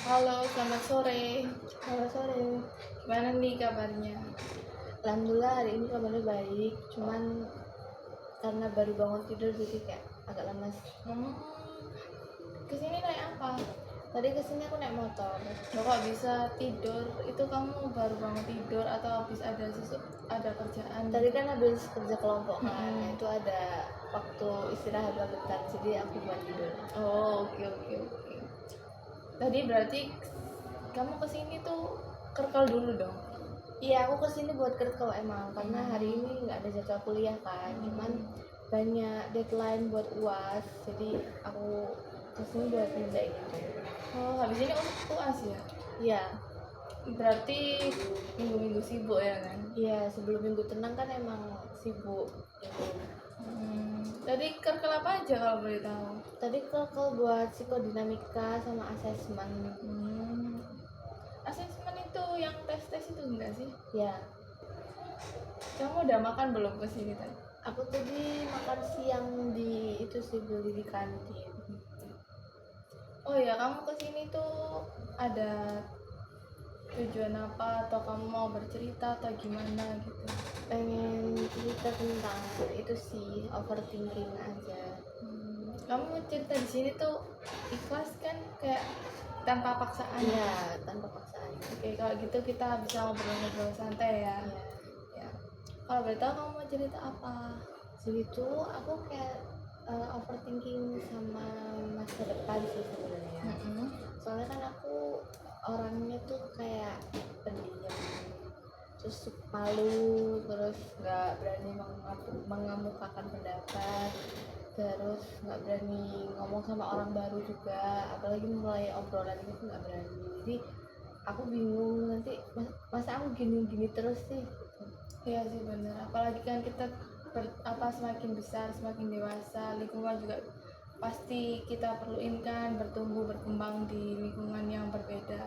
Halo, selamat sore. Selamat sore. Gimana nih kabarnya? Alhamdulillah hari ini kabarnya baik. Cuman karena baru bangun tidur jadi kayak agak lemas. Hmm, kesini naik apa? Tadi kesini aku naik motor. Loh, kok bisa tidur? Itu kamu baru bangun tidur atau habis ada kerjaan? Tadi kan habis kerja kelompok kan. Mm-mm. Itu ada waktu istirahat bentar. Jadi aku buat tidur. Oh, oke. Tadi berarti kamu kesini tuh kerkel dulu dong? Iya, aku kesini buat kerja emang karena hari ini nggak ada jadwal kuliah kan. Cuman banyak deadline buat UAS. Jadi aku kesini buat ngerjain itu. Oh, habis ini UAS ya? Iya. Berarti minggu-minggu sibuk ya kan? Iya, sebelum minggu tenang kan emang sibuk gitu. Tadi kerkel apa aja kalau boleh tahu? Tadi kalau buat psikodinamika sama asesmen. Asesmen itu yang tes itu enggak sih? Ya, Kamu udah makan belum kesini tadi? aku tadi makan siang di itu sih beli di kantin. Oh ya, kamu kesini tuh ada tujuan apa atau kamu mau bercerita atau gimana gitu? Pengen cerita tentang itu sih, overthinking aja. Kamu cerita di sini tuh ikhlas kan, kayak tanpa paksaan? Iya, tanpa paksaan. Oke, kalau gitu kita bisa ngobrol-ngobrol santai ya. Iya. Ya. Kalau boleh tahu kamu mau cerita apa? Jadi itu aku kayak overthinking sama masa depan sih sebenarnya. Soalnya kan aku orangnya tuh kayak pendiam, terus malu, terus nggak berani mengemukakan pendapat, terus nggak berani ngomong sama orang baru juga, apalagi mulai obrolan itu nggak berani. Jadi aku bingung nanti masa aku gini-gini terus sih. Iya sih bener, apalagi kan kita semakin besar, semakin dewasa, lingkungan juga pasti kita perluin kan, bertumbuh berkembang di lingkungan yang berbeda.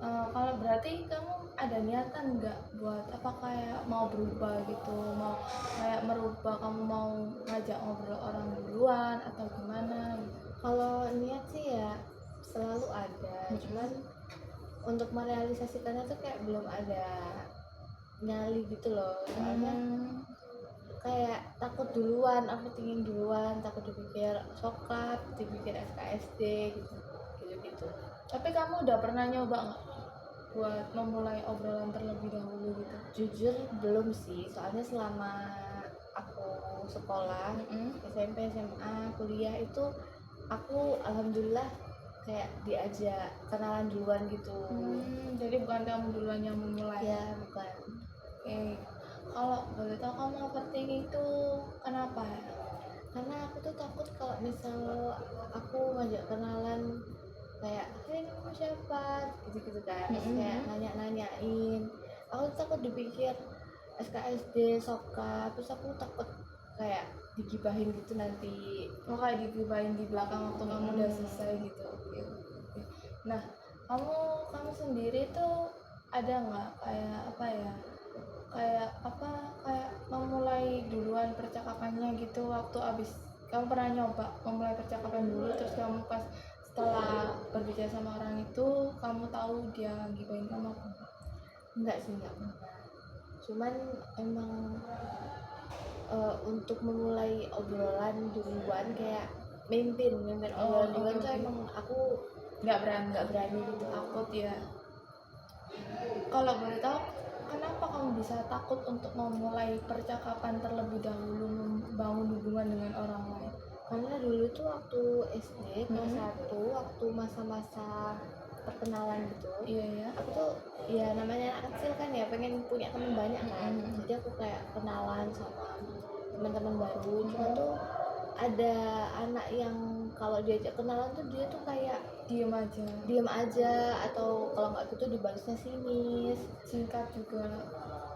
Kalau berarti kamu ada niatan nggak buat apa, kayak mau berubah gitu, mau kayak merubah, kamu mau ngajak ngobrol orang duluan atau gimana gitu? Kalau niat sih ya selalu ada, cuman untuk merealisasikannya tuh kayak belum ada nyali gitu loh. Soalnya kayak takut duluan, aku tingin duluan, takut dipikir sokap, dipikir SKSD gitu. Tapi kamu udah pernah nyoba nggak buat memulai obrolan terlebih dahulu gitu? Jujur belum sih, soalnya selama aku sekolah, SMP, SMA, kuliah itu aku alhamdulillah kayak diajak kenalan duluan gitu. Jadi bukan kamu duluan yang memulai? Ya bukan. Kalau boleh tahu kamu overthinking itu kenapa ya? Karena aku tuh takut kalau misal aku ngajak kenalan kayak hey kamu siapa gitu kan, kayak nanya-nanyain, aku tuh takut dipikir SKSD sokap, terus aku takut kayak digibahin gitu nanti. Oh, kayak digibahin di belakang waktu kamu udah selesai gitu. Oke. Nah, kamu sendiri tuh ada nggak kayak apa ya, kayak memulai duluan percakapannya gitu, waktu abis kamu pernah nyoba memulai percakapan dulu, terus kamu pas setelah berbicara sama orang itu kamu tahu dia gibahin kamu apa? Enggak sih, enggak pernah. Cuman emang untuk memulai obrolan duluan kayak mimpin obrolan duluan tuh emang aku nggak berani gitu. Takut ya. Kalau boleh tahu kenapa kamu bisa takut untuk memulai percakapan terlebih dahulu, membangun hubungan dengan orang lain? Karena dulu tuh waktu SD kelas 1, waktu masa-masa perkenalan gitu, aku tuh ya namanya anak kecil kan ya pengen punya teman banyak kan. Jadi aku kayak kenalan sama teman-teman baru. Cuma tuh ada anak yang kalau diajak kenalan tuh dia tuh kayak diem aja atau kalau nggak gitu dibalasnya sinis, singkat juga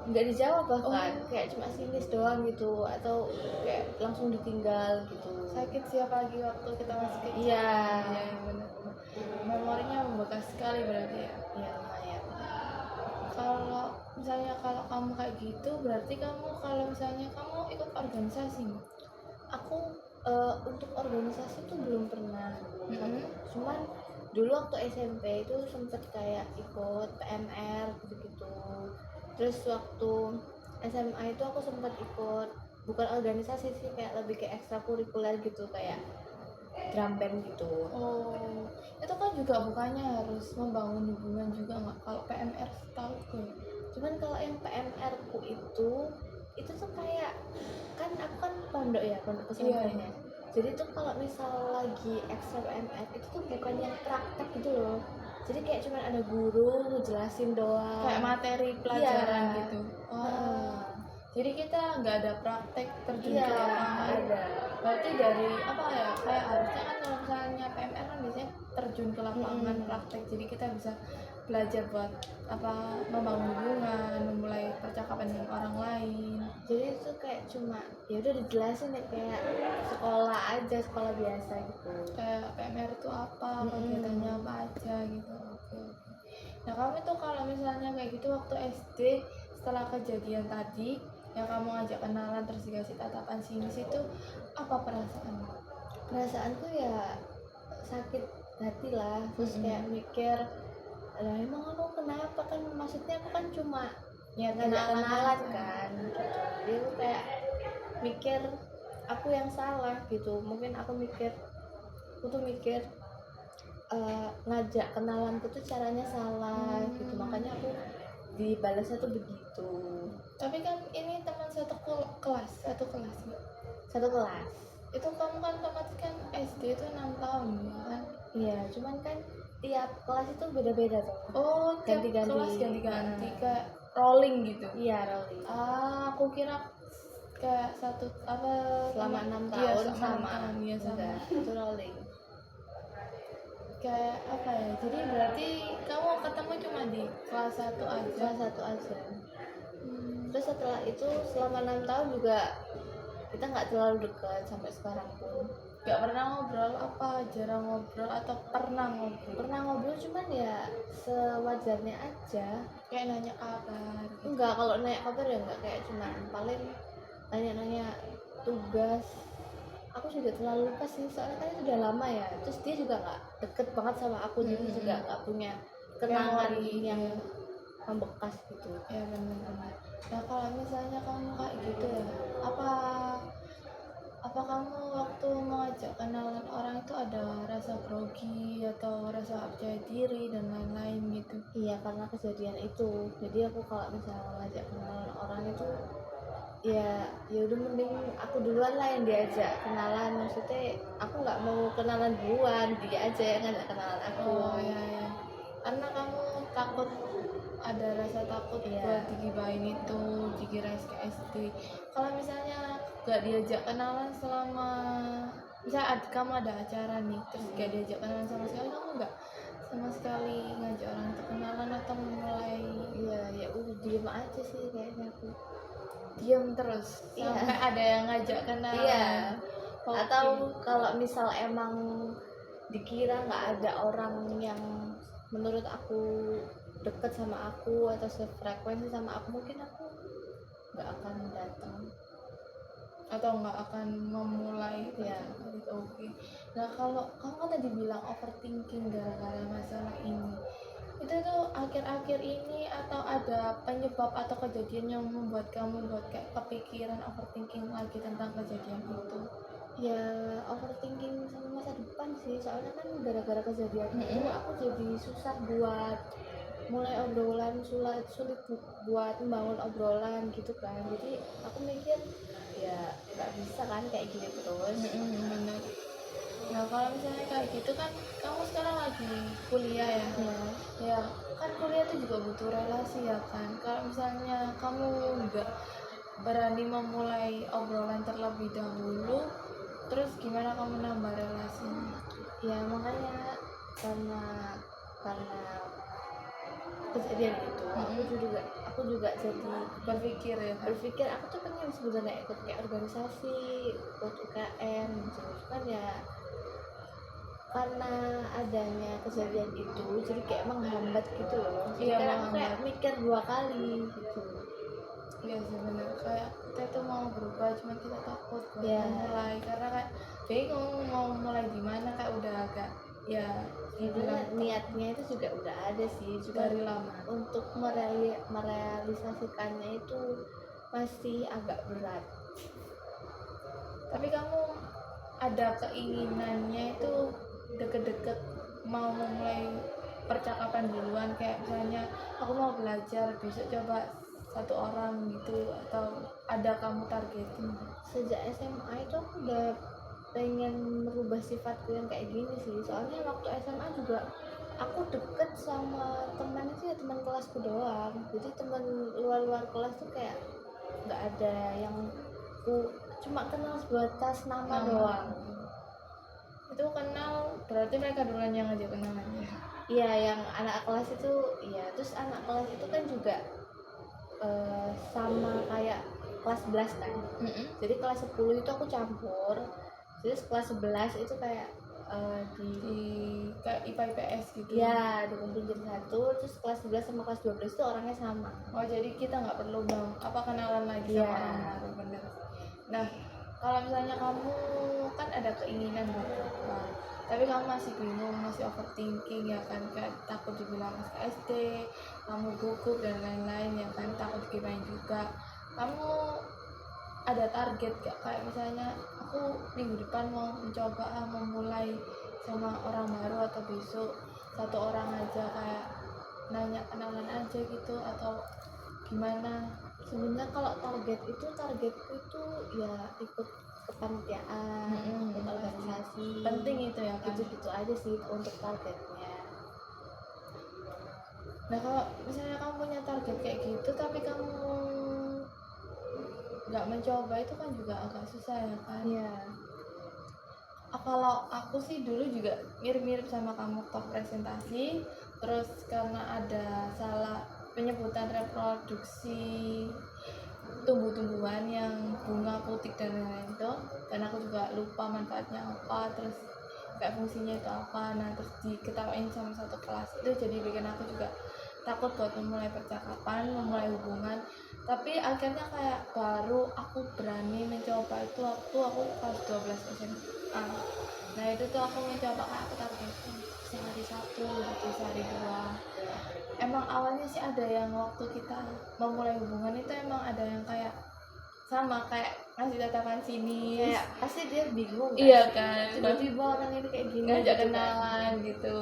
nggak dijawab bahkan, kayak cuma sinis doang gitu, atau kayak langsung ditinggal gitu. Sakit siapa lagi waktu kita masih kecil. Iya, benar. Memorinya membekas sekali berarti ya. Iya lumayan. Kalau misalnya kalau kamu kayak gitu, berarti kamu kalau misalnya kamu ikut organisasi nggak? Aku untuk organisasi tuh belum pernah. Cuman dulu waktu SMP itu sempet kayak ikut PMR gitu-gitu. Terus waktu SMA itu aku sempet ikut, bukan organisasi sih, kayak lebih ke ekstrakurikuler gitu, kayak drum band gitu. Oh, itu kan juga bukannya harus membangun hubungan juga nggak? Kalau PMR setahu gue. Cuman kalau yang PMR ku itu tuh kayak, kan aku kan pondok ya, pondok pesantren Iya. ya. Jadi tuh kalau misal lagi ekstra PMR itu tuh bukan yang praktek gitu loh. Jadi kayak cuman ada guru ngejelasin doang. Kayak materi pelajaran Iya. gitu. Heeh. Jadi kita nggak ada praktek terjun Iya, ke lapangan. ada. Berarti dari apa ya? Kayak harusnya kan kalau misalnya PMR kan biasanya terjun ke lapangan praktek. Jadi kita bisa belajar buat apa membangun hubungan, memulai percakapan dengan orang lain. Jadi itu kayak cuma ya udah dijelasin deh, kayak sekolah aja, sekolah biasa gitu. Kayak PMR itu apa, kegiatannya apa aja gitu. Oke. Nah kamu tuh kalau misalnya kayak gitu waktu SD setelah kejadian tadi yang kamu ngajak kenalan terus dikasih tatapan sinis itu apa perasaanmu? Perasaanku ya sakit hati lah, terus kayak mikir, lah emang aku kenapa, kan maksudnya aku kan cuma Ya ngajak kenalan aja. kan gitu. Jadi aku kayak mikir aku yang salah gitu. Mungkin aku tuh mikir ngajak kenalan tuh caranya salah gitu, makanya aku dibalasnya tuh begitu. Tapi kan ini teman kelas, satu kelas nggak? Satu kelas. Itu kamu kan otomatis kan SD itu 6 tahun ya kan? Iya, cuman kan tiap kelas itu beda-beda tuh. Oh, tiap Ganti-ganti. kelas ganti-ganti kayak rolling gitu. Iya, rolling. Aku kira kayak satu apa Selama 6 iya, tahun selama sama. 6 tahun, iya sama. Enggak, itu rolling. Kayak apa ya? Jadi berarti kamu ketemu cuma di kelas 1 aja. Kelas 1 aja. Terus setelah itu selama 6 tahun juga kita nggak terlalu dekat sampai sekarang pun. Gak pernah ngobrol apa, jarang ngobrol atau pernah ngobrol? Pernah ngobrol cuman ya sewajarnya aja. Kayak nanya kabar gitu. Enggak, kalau nanya kabar ya enggak, kayak cuman paling nanya-nanya tugas. Aku juga terlalu lupa sih, soalnya kan itu udah lama ya. Terus dia juga nggak deket banget sama aku, jadi juga nggak punya kenangan yang membekas gitu. Ya benar-benar. Nah kalau misalnya kamu kayak gitu ya, apa kamu waktu mengajak kenalan orang itu ada rasa grogi atau rasa gak percaya diri dan lain-lain gitu? Iya, karena kejadian itu. Jadi aku kalau misalnya ngajak kenalan orang itu ya udah mending aku duluan lah yang diajak kenalan. Maksudnya aku nggak mau kenalan duluan, dia aja yang ngajak kenalan aku. Oh ya. Karena kamu takut, ada rasa takut buat digibahin itu, dikira SD. Kalau misalnya gak diajak kenalan selama misalnya kamu ada acara nih terus gak diajak kenalan sama sekali, kamu gak sama sekali ngajak orang untuk kenalan atau memulai? Ya udah diem aja sih kayaknya aku. Diam terus sampai ada yang ngajak kenalan. Iya. Okay. Atau kalau misal emang dikira nggak ada orang yang menurut aku deket sama aku atau sefrekuensi sama aku, mungkin aku nggak akan datang atau nggak akan memulai ya. Oke. Nah kalau kamu kan tadi bilang overthinking gara-gara masalah ini, itu tuh akhir-akhir ini atau ada penyebab atau kejadian yang membuat kamu buat kayak kepikiran overthinking lagi tentang kejadian itu? Ya overthinking sama masa depan sih, soalnya kan gara-gara kejadian itu aku jadi susah buat mulai obrolan, sulit buat membangun obrolan gitu kan. Jadi aku mikir ya nggak bisa kan kayak gini terus. Benar. Nah kalau misalnya kayak gitu kan kamu sekarang lagi kuliah ya? Ya kan kuliah itu juga butuh relasi ya kan. Kalau misalnya kamu nggak berani memulai obrolan terlebih dahulu, terus gimana kamu nambah relasinya? Ya makanya karena kejadian itu aku juga jadi berpikir aku tuh pengen sebenarnya ikut kayak organisasi, ikut UKM gitu, kan ya karena adanya kejadian itu jadi kayak menghambat gitu loh. Jadi kan aku kayak mikir 2 kali gitu. Iya sih benar, kayak kita tuh mau berubah cuma kita takut buat mulai karena kayak bingung mau mulai di mana, kayak udah agak ya sebenarnya niatnya itu juga udah ada sih, cuma dari lama. untuk merealisasikannya itu masih agak berat. Tapi kamu ada keinginannya itu deket-deket mau memulai percakapan duluan, kayak misalnya aku mau belajar besok coba 1 orang gitu, atau ada kamu targetin? Sejak SMA itu aku udah pengen merubah sifatku yang kayak gini sih, soalnya waktu SMA juga aku deket sama teman itu ya teman kelasku doang, jadi teman luar kelas tuh kayak nggak ada yang ku cuma kenal sebatas nama doang. Itu kenal berarti mereka duluan yang ngajak kenalannya? Iya, yang anak kelas itu iya, terus anak kelas itu kan juga sama kayak kelas 11 kan. Jadi kelas 10 itu aku campur, terus kelas 11 itu kayak di kayak IPA IPS gitu ya, dikumpulin jadi satu, terus kelas 11 sama kelas 12 itu orangnya sama. Oh, jadi kita nggak perlu kenalan lagi Iya. sama orang baru, bener. Nah, kalau misalnya kamu kan ada keinginan berubah, tapi kamu masih bingung, masih overthinking ya kan, kayak takut dibilang SD, kamu gugup dan lain-lain ya kan, takut gimana juga. Kamu ada target gak, kayak misalnya aku minggu depan mau mencoba memulai sama orang baru, atau besok 1 orang aja kayak nanya kenalan aja gitu, atau gimana? Sebenarnya kalau targetku itu ya ikut kepanitiaan, ikut organisasi, penting itu ya kan? gitu aja sih untuk targetnya. Nah, kalau misalnya kamu punya target kayak gitu tapi kamu nggak mencoba, itu kan juga agak susah ya kan? Iya. Kalau aku sih dulu juga mirip-mirip sama kamu, waktu presentasi, terus karena ada salah penyebutan reproduksi tumbuh-tumbuhan yang bunga, putik dan lain-lain itu, dan aku juga lupa manfaatnya apa, terus kayak fungsinya itu apa. Nah, terus diketawain sama satu kelas, itu jadi bikin aku juga takut buat memulai percakapan, memulai hubungan. Tapi akhirnya kayak baru aku berani mencoba itu waktu aku kelas 12 SMA. Nah, itu tuh aku mencoba, kayak aku targetin sehari 1 gitu, sehari 2. Emang awalnya sih ada yang waktu kita memulai hubungan itu emang ada yang kayak sama kayak ngasih tatapan sini, Kayak pasti dia bingung kan? iya kan, Tiba-tiba orang ini kayak gini ngajak gitu kan. kenalan gitu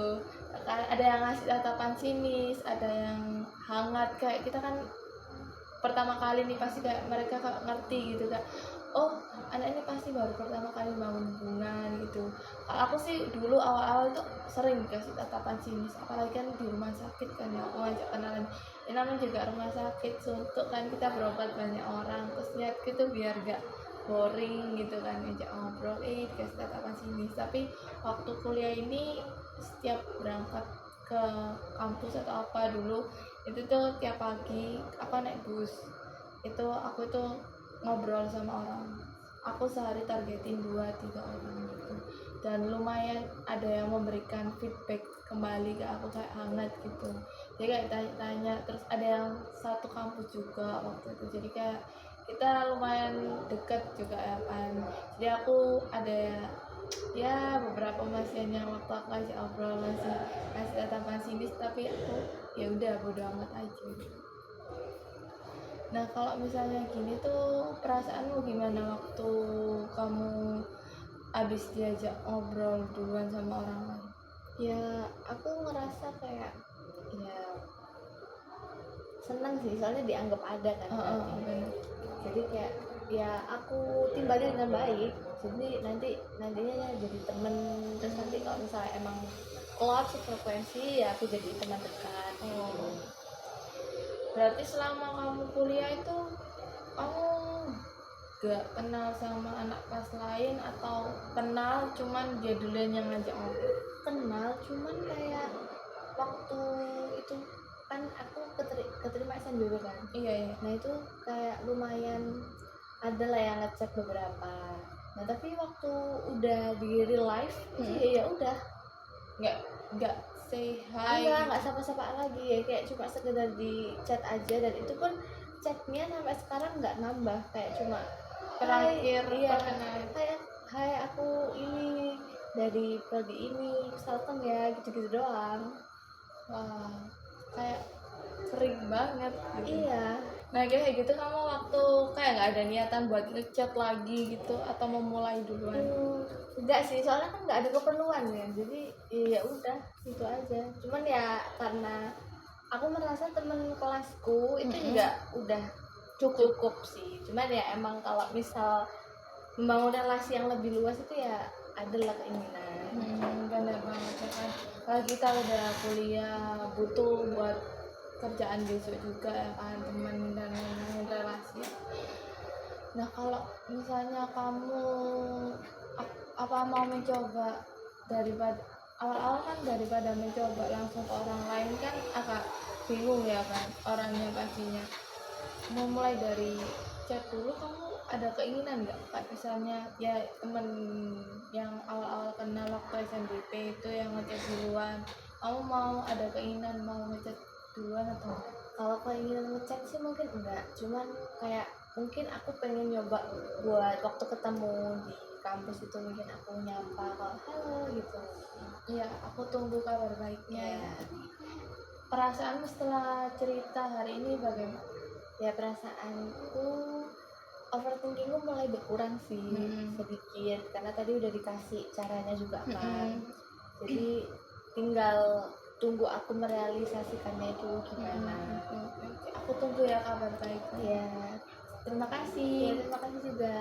kan, ada yang ngasih tatapan sinis, ada yang hangat, kayak kita kan pertama kali nih pasti kayak mereka ngerti gitu kan, oh anak ini pasti baru pertama kali bangun hubungan gitu. Kalau aku sih dulu awal-awal tuh sering dikasih tatapan sinis, apalagi kan di rumah sakit kan ya, aku ngajak kenalan, ini namanya juga rumah sakit suntuk kan, kita berobat banyak orang, terus niat gitu biar gak boring gitu kan, ngajak ngobrol, dikasih tatapan sinis. Tapi waktu kuliah ini setiap berangkat ke kampus atau apa dulu, itu tuh tiap pagi aku naik bus, itu aku tuh ngobrol sama orang, aku sehari targetin 2-3 orang gitu, dan lumayan ada yang memberikan feedback kembali ke aku kayak hangat gitu, jadi kayak tanya-tanya. Terus ada yang satu kampus juga waktu itu, jadi kayak kita lumayan deket juga ya kan, jadi aku ada ya beberapa masih yang waktu aku kasih obrol, masih kasih tatapan sinis, tapi aku ya udah bodo amat aja. Nah, kalau misalnya gini tuh perasaanmu gimana waktu kamu abis diajak ngobrol duluan sama orang lain? Ya aku ngerasa kayak ya senang sih, soalnya dianggap ada kan. Bener. Jadi kayak ya aku timbali dengan baik, jadi nantinya jadi temen, terus nanti kalau misalnya emang klop sefrekuensi ya aku jadi teman dekat. Berarti selama kamu kuliah itu kamu gak kenal sama anak kelas lain, atau kenal cuman dia duluan yang ngajak ngobrol? Kenal, cuman kayak waktu itu kan aku keterima SNBP kan. Iya. Nah itu kayak lumayan ada lah yang ngechat beberapa. Nah tapi waktu udah di real life sih ya udah nggak say hi, nggak sapa-sapaan lagi ya, kayak cuma sekedar di chat aja, dan itu pun chatnya sampai sekarang nggak nambah, kayak cuma terakhir iya, perkenalan. kayak hai aku ini dari prodi ini Saltem ya, gitu-gitu doang. Wah, kayak sering banget gitu. Iya. Nah kayak gitu kamu waktu kayak nggak ada niatan buat ngechat lagi gitu atau memulai duluan? Enggak sih, soalnya kan nggak ada keperluan ya, jadi ya udah itu aja. Cuman ya karena aku merasa temen kelasku itu juga udah cukup sih. Cuman ya emang kalau misal membangun relasi yang lebih luas itu ya adalah keinginan. Bener banget ya kan. Kalau kita udah kuliah butuh buat kerjaan besok juga ya kan, teman dan lain-lain relasi. Nah kalau misalnya kamu apa mau mencoba daripada awal-awal kan, daripada mencoba langsung ke orang lain kan agak bingung ya kan orangnya pastinya. Mau mulai dari chat dulu, kamu ada keinginan nggak kayak misalnya ya temen yang awal-awal kenal waktu SNBP itu yang ngechat duluan, kamu mau ada keinginan mau ngechat duluan atau enggak? Kalau keinginan ngechat sih mungkin enggak, cuman kayak mungkin aku pengen nyoba buat waktu ketemu di kampus itu mungkin aku nyapa kalau halo gitu. Iya, aku tunggu kabar baiknya. Ya, Perasaanmu setelah cerita hari ini bagaimana? ya perasaanku overthinkingku mulai berkurang sih sedikit karena tadi udah dikasih caranya juga kan. Jadi tinggal tunggu aku merealisasikannya itu gimana. Aku tunggu ya kabar baiknya. Ya, Terima kasih. terima kasih juga.